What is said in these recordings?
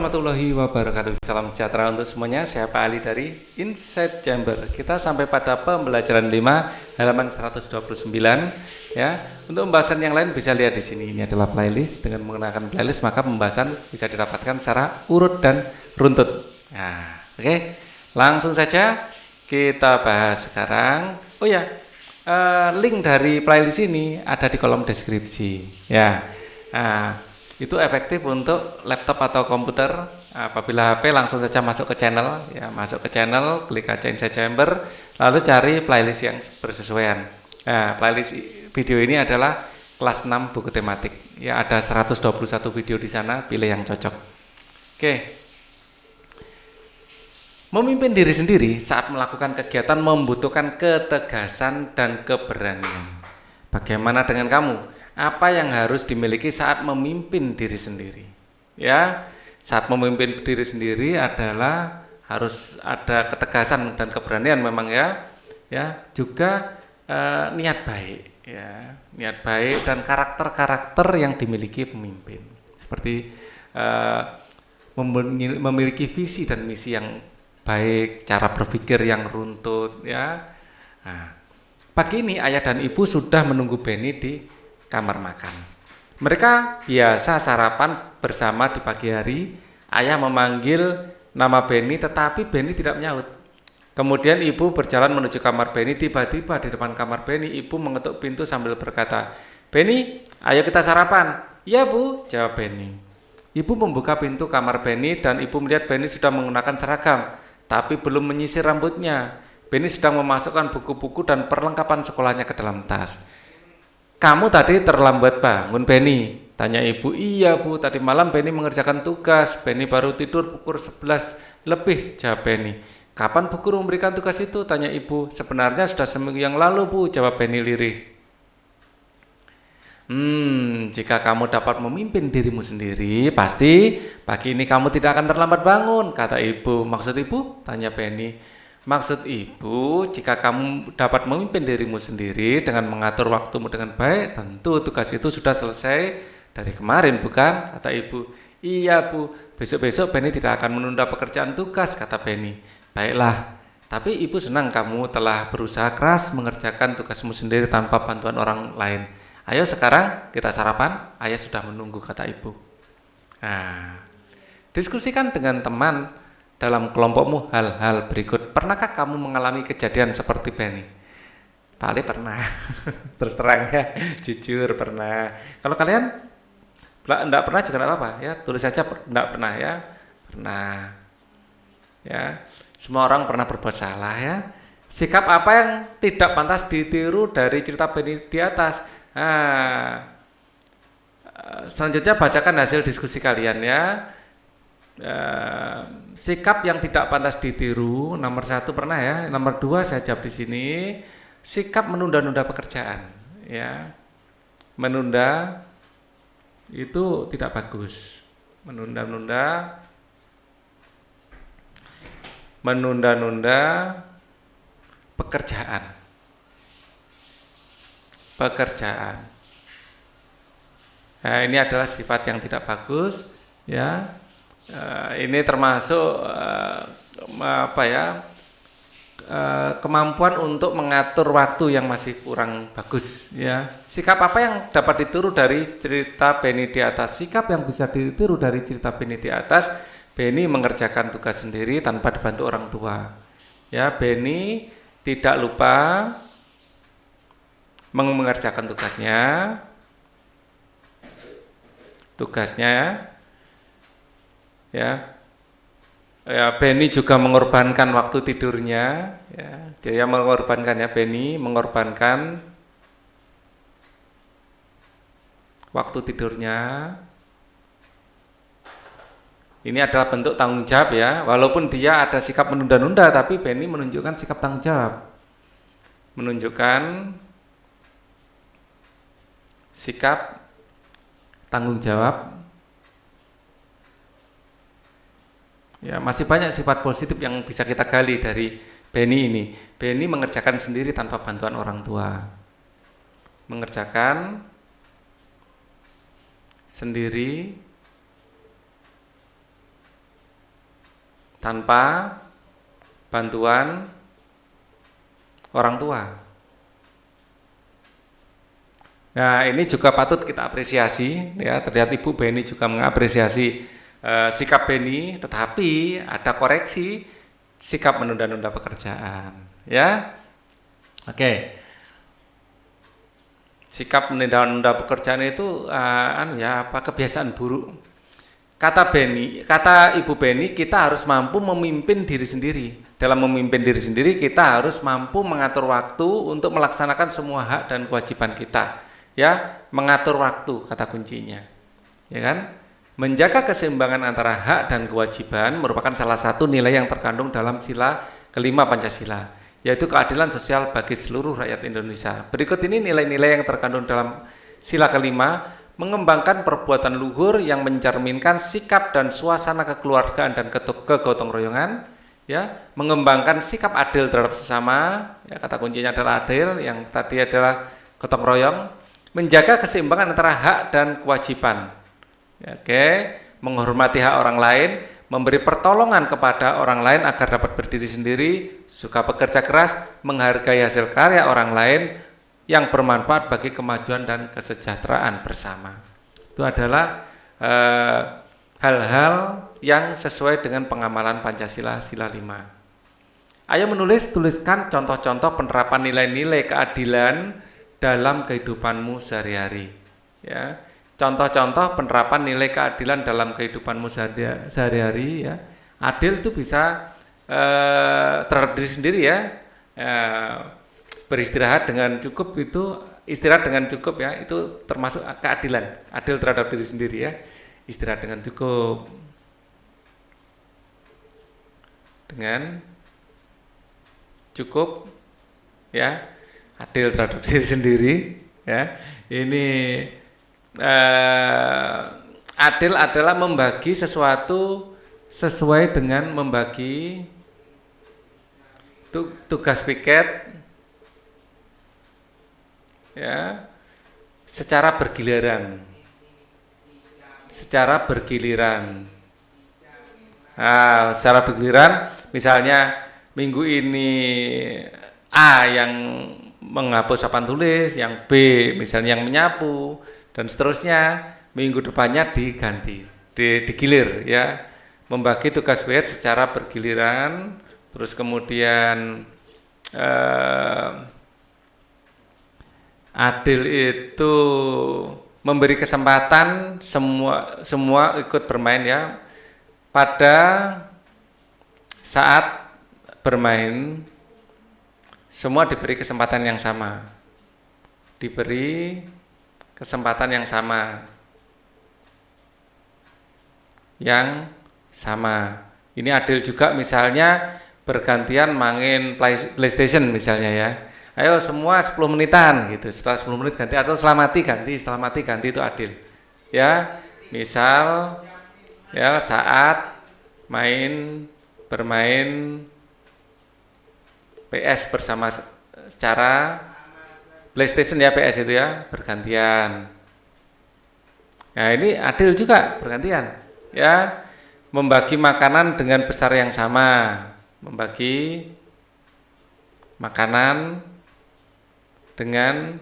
Warahmatullahi wabarakatuh. Salam sejahtera untuk semuanya. Saya Pak Ali dari Insight Chamber. Kita sampai pada pembelajaran 5 halaman 129 ya. Untuk pembahasan yang lain bisa lihat di sini. Ini adalah playlist. Dengan menggunakan playlist maka pembahasan bisa didapatkan secara urut dan runtut. Nah, oke. Langsung saja kita bahas sekarang. Oh ya, link dari playlist ini ada di kolom deskripsi ya. Nah, itu efektif untuk laptop atau komputer. Apabila HP langsung saja masuk ke channel ya, masuk ke channel, klik aja Insight Chamber, lalu cari playlist yang bersesuaian. Nah, playlist video ini adalah kelas 6 buku tematik ya, ada 121 video di sana, pilih yang cocok. Oke. Memimpin diri sendiri saat melakukan kegiatan membutuhkan ketegasan dan keberanian. Bagaimana dengan kamu? Apa yang harus dimiliki saat memimpin diri sendiri? Ya, saat memimpin diri sendiri adalah harus ada ketegasan dan keberanian memang ya. Ya, juga niat baik ya. Niat baik dan karakter-karakter yang dimiliki pemimpin. Seperti memiliki visi dan misi yang baik, cara berpikir yang runtut ya. Nah, pagi ini ayah dan ibu sudah menunggu Benny di kamar makan. Mereka biasa sarapan bersama di pagi hari. Ayah memanggil nama Benny tetapi Benny tidak menyaut. Kemudian ibu berjalan menuju kamar Benny. Tiba-tiba di depan kamar Benny, ibu mengetuk pintu sambil berkata, "Benny, ayo kita sarapan." "Iya bu," jawab Benny. Ibu membuka pintu kamar Benny dan ibu melihat Benny sudah menggunakan seragam, tapi belum menyisir rambutnya. Benny sedang memasukkan buku-buku dan perlengkapan sekolahnya ke dalam tas. "Kamu tadi terlambat bangun, Benny?" tanya ibu. "Iya bu, tadi malam Benny mengerjakan tugas. Benny baru tidur pukul 11 lebih, jawab Benny. "Kapan bu guru memberikan tugas itu?" tanya ibu. "Sebenarnya sudah seminggu yang lalu bu," jawab Benny lirih. Jika kamu dapat memimpin dirimu sendiri, pasti pagi ini kamu tidak akan terlambat bangun, kata ibu. "Maksud ibu?" tanya Benny. "Maksud ibu, jika kamu dapat memimpin dirimu sendiri dengan mengatur waktumu dengan baik, tentu tugas itu sudah selesai dari kemarin, bukan?" kata ibu. "Iya bu, besok-besok Benny tidak akan menunda pekerjaan tugas," kata Benny. "Baiklah, tapi ibu senang kamu telah berusaha keras mengerjakan tugasmu sendiri tanpa bantuan orang lain. Ayo sekarang kita sarapan, ayah sudah menunggu," kata ibu. Nah, diskusikan dengan teman dalam kelompokmu hal-hal berikut. Pernahkah kamu mengalami kejadian seperti Benny? Pak Ali pernah. Terus terang ya, jujur pernah. Kalau kalian enggak pernah juga enggak apa-apa ya, tulis saja enggak pernah ya. Pernah. Ya. Semua orang pernah berbuat salah ya. Sikap apa yang tidak pantas ditiru dari cerita Benny di atas? Selanjutnya bacakan hasil diskusi kalian ya. Sikap yang tidak pantas ditiru, nomor 1 pernah ya, nomor 2 saya jawab di sini, sikap menunda-nunda pekerjaan ya. Menunda itu tidak bagus. Menunda-nunda pekerjaan. Nah, ini adalah sifat yang tidak bagus ya. Ini termasuk kemampuan untuk mengatur waktu yang masih kurang bagus ya. Sikap apa yang dapat ditiru dari cerita Benny di atas? Sikap yang bisa ditiru dari cerita Benny di atas, Benny mengerjakan tugas sendiri tanpa dibantu orang tua. Ya, Benny tidak lupa mengerjakan tugasnya ya. Benny juga mengorbankan waktu tidurnya ya. Dia mengorbankan ya, Benny mengorbankan waktu tidurnya. Ini adalah bentuk tanggung jawab ya. Walaupun dia ada sikap menunda-nunda, tapi Benny menunjukkan sikap tanggung jawab. Menunjukkan sikap tanggung jawab. Ya, masih banyak sifat positif yang bisa kita gali dari Benny ini. Benny mengerjakan sendiri tanpa bantuan orang tua. Mengerjakan sendiri tanpa bantuan orang tua. Nah, ini juga patut kita apresiasi ya. Terlihat Ibu Beni juga mengapresiasi sikap Beni, tetapi ada koreksi sikap menunda-nunda pekerjaan ya. Oke. Sikap menunda-nunda pekerjaan itu kebiasaan buruk. Kata Ibu Beni, kita harus mampu memimpin diri sendiri. Dalam memimpin diri sendiri, kita harus mampu mengatur waktu untuk melaksanakan semua hak dan kewajiban kita. Ya, mengatur waktu kata kuncinya. Ya kan? Menjaga keseimbangan antara hak dan kewajiban merupakan salah satu nilai yang terkandung dalam sila kelima Pancasila, yaitu keadilan sosial bagi seluruh rakyat Indonesia. Berikut ini nilai-nilai yang terkandung dalam sila kelima, mengembangkan perbuatan luhur yang mencerminkan sikap dan suasana kekeluargaan dan kegotong royongan, ya, mengembangkan sikap adil terhadap sesama, ya, kata kuncinya adalah adil, yang tadi adalah gotong royong, menjaga keseimbangan antara hak dan kewajiban, ya, menghormati hak orang lain, memberi pertolongan kepada orang lain agar dapat berdiri sendiri, suka bekerja keras, menghargai hasil karya orang lain yang bermanfaat bagi kemajuan dan kesejahteraan bersama. Itu adalah hal-hal yang sesuai dengan pengamalan Pancasila sila 5. Ayo tuliskan contoh-contoh penerapan nilai-nilai keadilan dalam kehidupanmu sehari-hari. Ya, contoh-contoh penerapan nilai keadilan dalam kehidupanmu sehari-hari. Ya, adil itu bisa terhadap diri sendiri ya. Beristirahat dengan cukup itu, istirahat dengan cukup ya, itu termasuk keadilan, adil terhadap diri sendiri ya. Istirahat dengan cukup, ya, adil terhadap diri sendiri ya. Ini adil adalah membagi sesuatu sesuai dengan membagi tugas piket ya, secara bergiliran. Secara bergiliran, misalnya minggu ini A yang menghapus papan tulis, yang B misalnya yang menyapu, dan seterusnya. Minggu depannya digilir ya, membagi tugas piket secara bergiliran. Terus kemudian adil itu memberi kesempatan semua ikut bermain ya. Pada saat bermain semua diberi kesempatan yang sama. Ini adil juga misalnya bergantian main PlayStation misalnya ya. Ayo semua 10 menitan gitu. Setelah 10 menit ganti, atau setelah mati ganti, itu adil. Ya, misal ya saat bermain PS bersama secara PlayStation ya, PS itu ya, bergantian. Nah, ini adil juga, bergantian. Ya, membagi makanan dengan besar yang sama. Membagi makanan dengan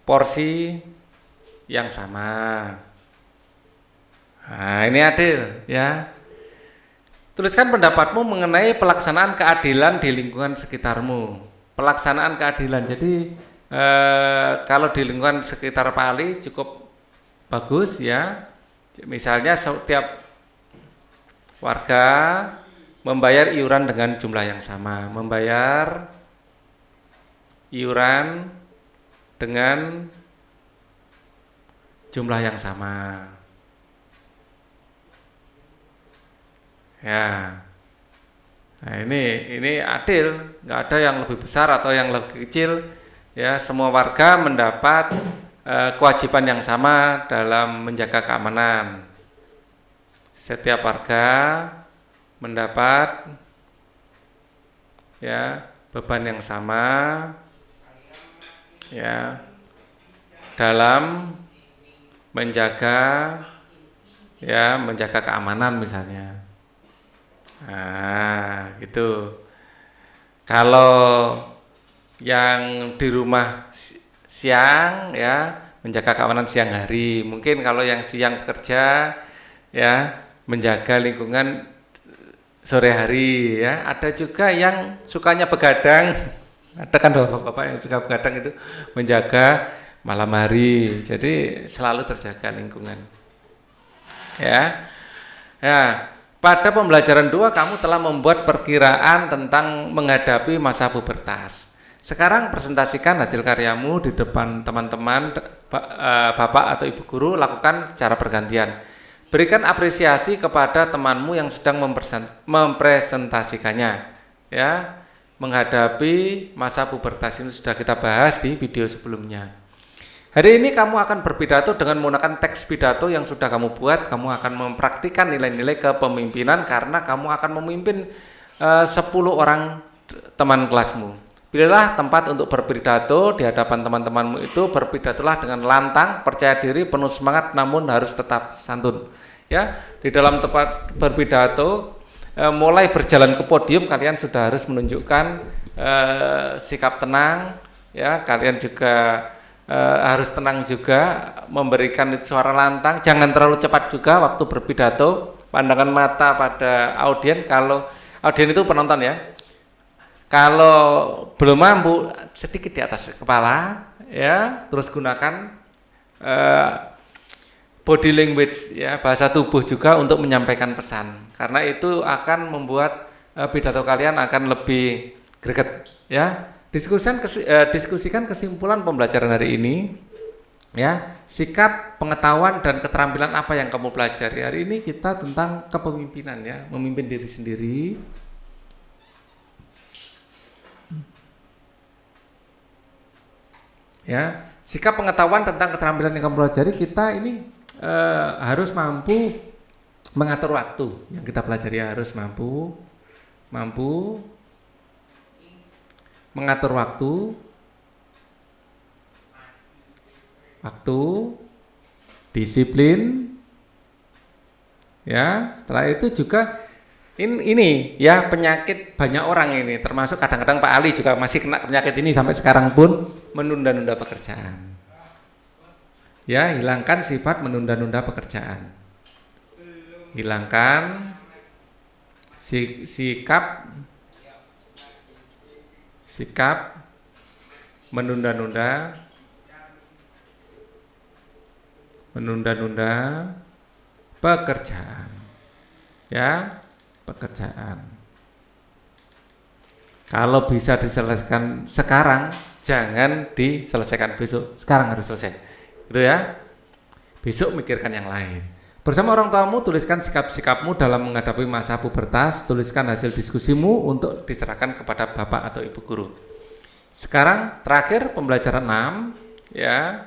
porsi yang sama. Nah, ini adil ya. Tuliskan pendapatmu mengenai pelaksanaan keadilan di lingkungan sekitarmu. Pelaksanaan keadilan. Jadi kalau di lingkungan sekitar Pak Ali cukup bagus ya. Misalnya setiap warga membayar iuran dengan jumlah yang sama, membayar iuran dengan jumlah yang sama. Ya. Nah, ini adil, nggak ada yang lebih besar atau yang lebih kecil. Ya, semua warga mendapat kewajiban yang sama dalam menjaga keamanan. Setiap warga mendapat ya beban yang sama ya dalam menjaga keamanan misalnya. Nah, gitu. Kalau yang di rumah siang ya menjaga keamanan siang hari. Mungkin kalau yang siang bekerja ya menjaga lingkungan sore hari ya. Ada juga yang sukanya begadang. Ada kan bapak-bapak yang suka begadang itu menjaga malam hari. Jadi selalu terjaga lingkungan. Ya. Ya, pada pembelajaran 2 kamu telah membuat perkiraan tentang menghadapi masa pubertas. Sekarang presentasikan hasil karyamu di depan teman-teman, bapak atau ibu guru, lakukan secara bergantian. Berikan apresiasi kepada temanmu yang sedang mempresentasikannya. Ya, menghadapi masa pubertas ini sudah kita bahas di video sebelumnya. Hari ini kamu akan berpidato dengan menggunakan teks pidato yang sudah kamu buat. Kamu akan mempraktikkan nilai-nilai kepemimpinan karena kamu akan memimpin 10 orang teman kelasmu. Pilihlah tempat untuk berpidato di hadapan teman-temanmu itu. Berpidatolah dengan lantang, percaya diri, penuh semangat, namun harus tetap santun. Ya, di dalam tempat berpidato, mulai berjalan ke podium, kalian sudah harus menunjukkan sikap tenang. Ya, kalian juga harus tenang juga, memberikan suara lantang, jangan terlalu cepat juga waktu berpidato. Pandangan mata pada audien, kalau audien itu penonton ya, kalau belum mampu sedikit di atas kepala ya, terus gunakan body language ya, bahasa tubuh juga untuk menyampaikan pesan, karena itu akan membuat pidato kalian akan lebih greget ya. Diskusikan kesimpulan pembelajaran hari ini ya, sikap, pengetahuan dan keterampilan apa yang kamu pelajari. Hari ini kita tentang kepemimpinan ya, memimpin diri sendiri. Ya, sikap, pengetahuan tentang keterampilan yang kamu pelajari, kita ini harus mampu mengatur waktu. Yang kita pelajari harus mampu mengatur waktu, disiplin, ya. Setelah itu juga ini ya, penyakit banyak orang ini, termasuk kadang-kadang Pak Ali juga masih kena penyakit ini sampai sekarang pun, menunda-nunda pekerjaan. Ya, hilangkan sifat menunda-nunda pekerjaan. Hilangkan sikap menunda-nunda pekerjaan. Ya, pekerjaan. Kalau bisa diselesaikan sekarang, jangan diselesaikan besok. Sekarang harus selesai. Gitu ya. Besok mikirkan yang lain. Bersama orang tuamu, tuliskan sikap-sikapmu dalam menghadapi masa pubertas. Tuliskan hasil diskusimu untuk diserahkan kepada bapak atau ibu guru. Sekarang terakhir pembelajaran 6 ya.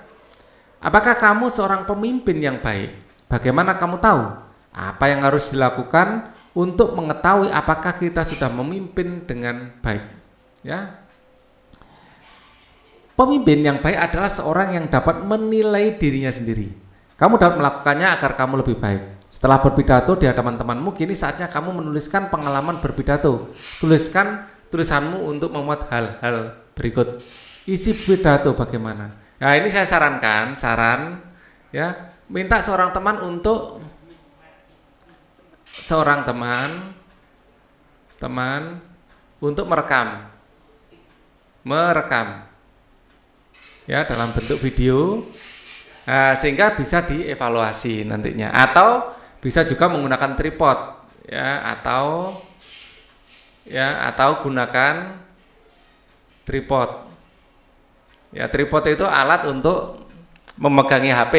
Apakah kamu seorang pemimpin yang baik? Bagaimana kamu tahu apa yang harus dilakukan untuk mengetahui apakah kita sudah memimpin dengan baik? Ya. Pemimpin yang baik adalah seorang yang dapat menilai dirinya sendiri. Kamu dapat melakukannya agar kamu lebih baik. Setelah berpidato di hadapan temanmu, kini saatnya kamu menuliskan pengalaman berpidato. Tuliskan tulisanmu untuk memuat hal-hal berikut. Isi pidato bagaimana? Nah, ini saya saran ya, minta seorang teman untuk merekam ya, dalam bentuk video. Nah, sehingga bisa dievaluasi nantinya, atau bisa juga menggunakan tripod ya, atau gunakan tripod ya. Tripod itu alat untuk memegangi HP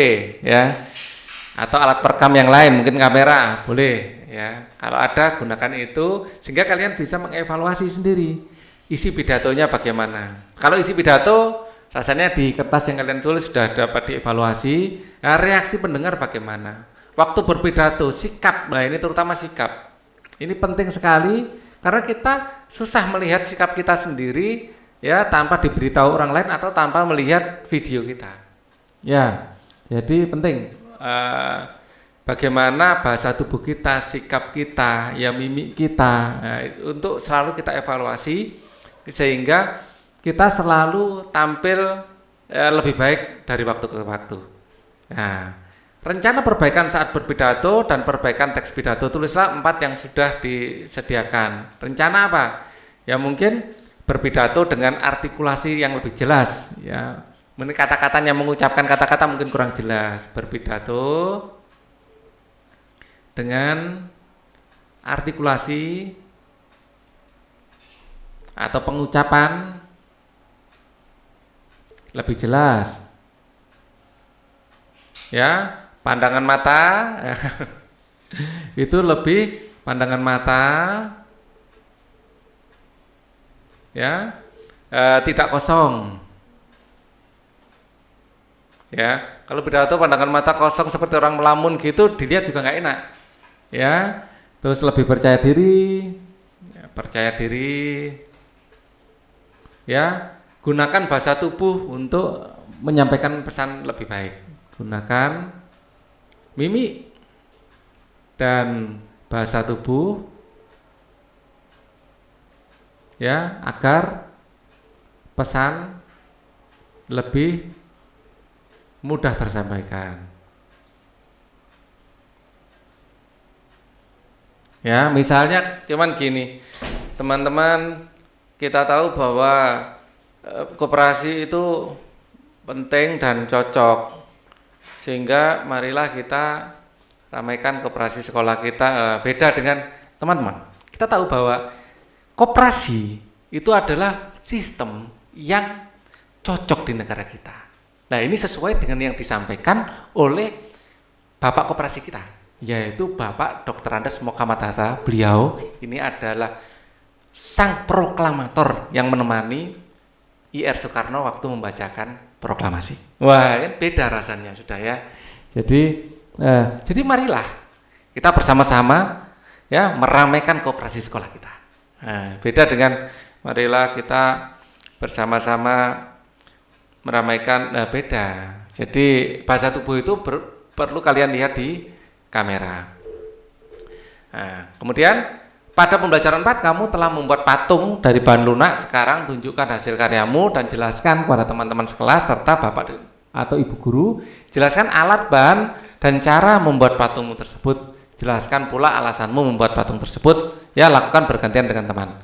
ya, atau alat perekam yang lain, mungkin kamera boleh ya. Kalau ada, gunakan itu sehingga kalian bisa mengevaluasi sendiri isi pidatonya bagaimana. Kalau isi pidato rasanya di kertas yang kalian tulis sudah dapat dievaluasi. Nah, reaksi pendengar bagaimana? Waktu berpidato, sikap, nah ini terutama sikap. Ini penting sekali karena kita susah melihat sikap kita sendiri ya tanpa diberitahu orang lain atau tanpa melihat video kita. Ya, jadi penting bagaimana bahasa tubuh kita, sikap kita, ya mimik kita. Nah, untuk selalu kita evaluasi sehingga kita selalu tampil lebih baik dari waktu ke waktu. Nah, rencana perbaikan saat berpidato dan perbaikan teks pidato, tulislah 4 yang sudah disediakan. Rencana apa? Ya mungkin berpidato dengan artikulasi yang lebih jelas, ya. Mungkin kata-katanya, mengucapkan kata-kata mungkin kurang jelas. Berpidato dengan artikulasi atau pengucapan lebih jelas. Ya, pandangan mata itu lebih pandangan mata, ya, tidak kosong. Ya, kalau pidato pandangan mata kosong seperti orang melamun gitu, dilihat juga nggak enak. Ya, terus lebih percaya diri, ya, gunakan bahasa tubuh untuk menyampaikan pesan lebih baik. Gunakan mimik dan bahasa tubuh, ya, agar pesan lebih mudah tersampaikan. Ya, misalnya cuman gini, teman-teman, kita tahu bahwa koperasi itu penting dan cocok, sehingga marilah kita ramaikan koperasi sekolah kita. Beda dengan teman-teman, kita tahu bahwa koperasi itu adalah sistem yang cocok di negara kita. Nah, ini sesuai dengan yang disampaikan oleh Bapak Koperasi kita, yaitu Bapak Dr. Andes Muhammad Hatta. Beliau ini adalah sang proklamator yang menemani IR Soekarno waktu membacakan proklamasi. Wah, kan beda rasanya sudah ya. Jadi marilah kita bersama-sama, ya, meramaikan koperasi sekolah kita. Nah, beda dengan marilah kita bersama-sama meramaikan, beda. Jadi bahasa tubuh itu perlu kalian lihat di kamera. Nah, kemudian pada pembelajaran 4 kamu telah membuat patung dari bahan lunak. Sekarang tunjukkan hasil karyamu dan jelaskan kepada teman-teman sekelas serta bapak atau ibu guru. Jelaskan alat, bahan, dan cara membuat patungmu tersebut. Jelaskan pula alasanmu membuat patung tersebut. Ya, lakukan bergantian dengan teman.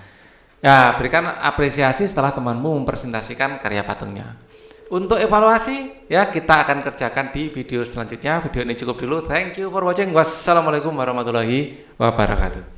Ya, berikan apresiasi setelah temanmu mempresentasikan karya patungnya. Untuk evaluasi, ya, kita akan kerjakan di video selanjutnya. Video ini cukup dulu. Thank you for watching. Wassalamualaikum warahmatullahi wabarakatuh.